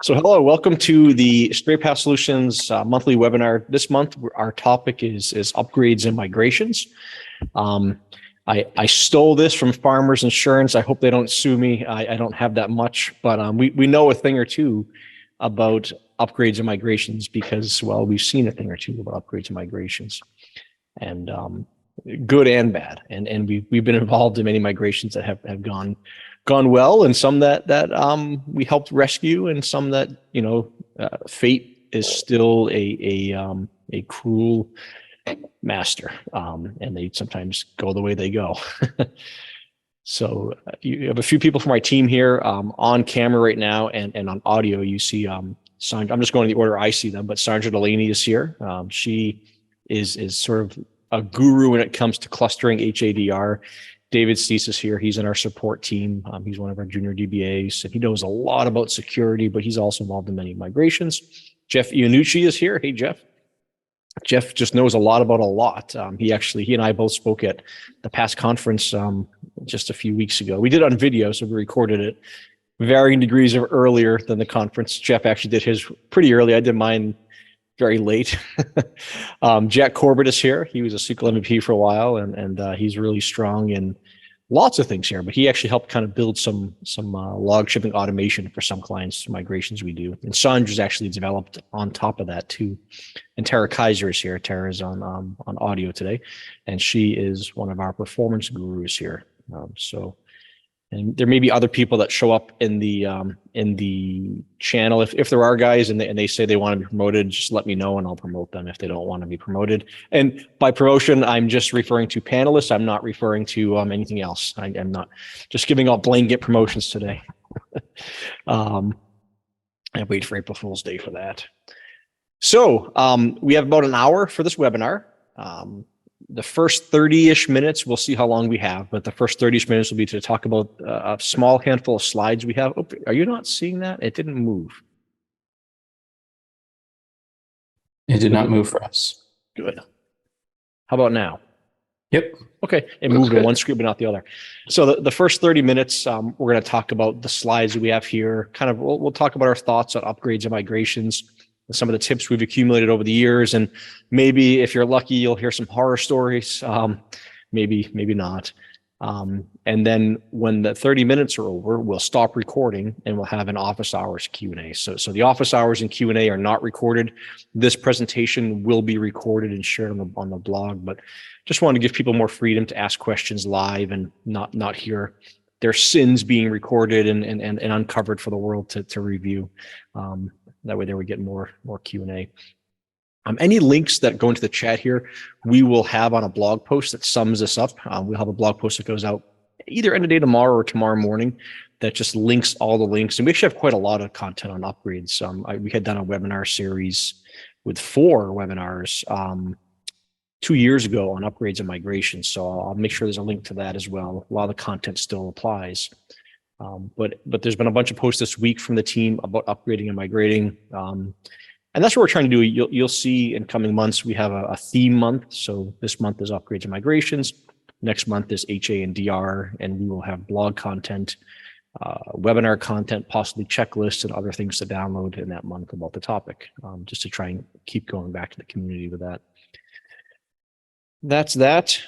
So hello, welcome to the Straight Path Solutions monthly webinar. This month, our topic is upgrades and migrations. I stole this from Farmers Insurance. I hope they don't sue me. I don't have that much, but we know a thing or two about upgrades and migrations because, well, we've seen a thing or two about upgrades and migrations, and good and bad. And we've been involved in many migrations that have gone well, and some that we helped rescue, and some that fate is still a cruel master, and they sometimes go the way they go. So you have a few people from our team here on camera right now, and on audio you see Sandra. I'm just going in the order I see them, but Sandra Delaney is here. She is sort of a guru when it comes to clustering HADR. David Steese is here. He's in our support team. He's one of our junior DBAs, and he knows a lot about security, but he's also involved in many migrations. Jeff Iannucci is here. Hey, Jeff. Jeff just knows a lot about a lot. He and I both spoke at the past conference just a few weeks ago. We did it on video, so we recorded it varying degrees of earlier than the conference. Jeff actually did his pretty early. I did mine very late. Jack Corbett is here. He was a SQL MVP for a while, and he's really strong in lots of things here, but he actually helped kind of build some log shipping automation for some clients migrations we do. And Sandra's actually developed on top of that too. And Tara Kaiser is here. Tara is on audio today, and she is one of our performance gurus here. And there may be other people that show up in the channel. If there are guys and they say they want to be promoted, just let me know and I'll promote them if they don't want to be promoted. And by promotion, I'm just referring to panelists. I'm not referring to anything else. I'm not just giving out blanket promotions today. I wait for April Fool's Day for that. So we have about an hour for this webinar. The first 30-ish minutes, we'll see how long we have, but the first 30-ish minutes will be to talk about a small handful of slides we have. Oh, are you not seeing that? It didn't move. It did not move for us. Good. How about now? Yep. Okay, it moved in one screen, but not the other. So the first 30 minutes, we're going to talk about the slides that we have here. Kind of, we'll talk about our thoughts on upgrades and migrations, some of the tips we've accumulated over the years, and maybe if you're lucky, you'll hear some horror stories. Maybe not. And then when the 30 minutes are over, we'll stop recording and we'll have an office hours Q&A. So the office hours and Q&A are not recorded. This presentation will be recorded and shared on the blog, but just wanted to give people more freedom to ask questions live and not hear their sins being recorded and uncovered for the world to review. That way there we get more Q&A. Any links that go into the chat here, we will have on a blog post that sums this up. We'll have a blog post that goes out either end of day tomorrow or tomorrow morning that just links all the links. And we actually have quite a lot of content on upgrades. We had done a webinar series with 4 webinars 2 years ago on upgrades and migrations. So I'll make sure there's a link to that as well while the content still applies. But there's been a bunch of posts this week from the team about upgrading and migrating. And that's what we're trying to do. You'll see in coming months, we have a theme month. So this month is upgrades and migrations. Next month is HA and DR, and we will have blog content, webinar content, possibly checklists and other things to download in that month about the topic, just to try and keep going back to the community with that. That's that.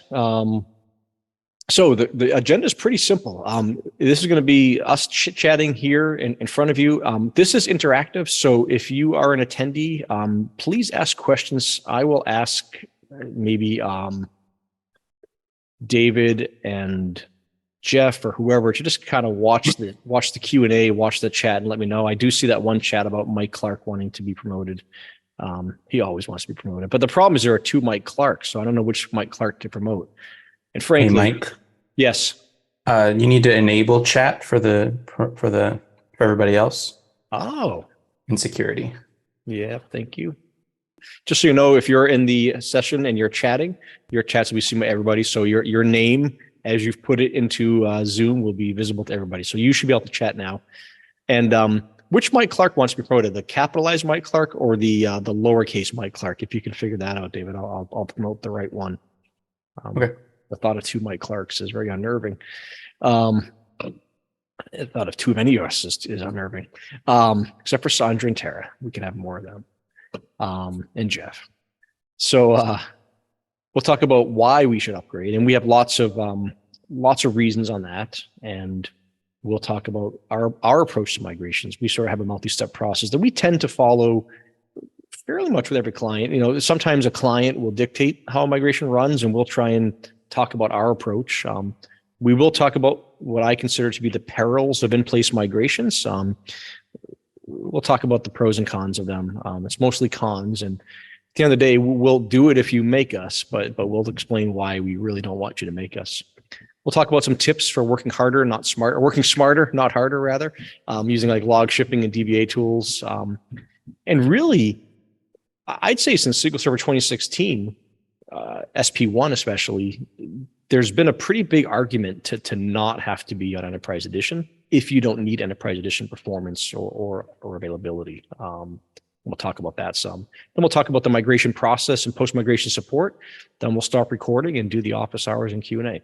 So the agenda is pretty simple. This is going to be us chit-chatting here in front of you. This is interactive, so if you are an attendee, please ask questions. I will ask maybe David and Jeff or whoever to just kind of watch the Q&A, watch the chat, and let me know. I do see that one chat about Mike Clark wanting to be promoted. He always wants to be promoted, but the problem is there are 2 Mike Clarks, so I don't know which Mike Clark to promote. And frankly, hey, Mike. Yes. You need to enable chat for everybody else. Oh. In security. Yeah, thank you. Just so you know, if you're in the session and you're chatting, your chats will be seen by everybody. So your name, as you've put it into Zoom, will be visible to everybody. So you should be able to chat now. And which Mike Clark wants to be promoted? The capitalized Mike Clark or the lowercase Mike Clark? If you can figure that out, David, I'll promote the right one. Okay. The thought of 2 Mike Clarks is very unnerving. I thought of too many of us is unnerving. Except for Sandra and Tara. We can have more of them. And Jeff. So we'll talk about why we should upgrade. And we have lots of reasons on that. And we'll talk about our approach to migrations. We sort of have a multi-step process that we tend to follow fairly much with every client. You know, sometimes a client will dictate how a migration runs, and we'll try and talk about our approach. We will talk about what I consider to be the perils of in-place migrations. We'll talk about the pros and cons of them. It's mostly cons, and at the end of the day, we'll do it if you make us, but we'll explain why we really don't want you to make us. We'll talk about some tips for working harder, not smart, or working smarter, not harder, rather, using like log shipping and DBA tools. And really, I'd say since SQL Server 2016, SP1 especially, there's been a pretty big argument to not have to be on Enterprise Edition if you don't need Enterprise Edition performance or availability. We'll talk about that some. Then we'll talk about the migration process and post-migration support. Then we'll stop recording and do the office hours and Q&A.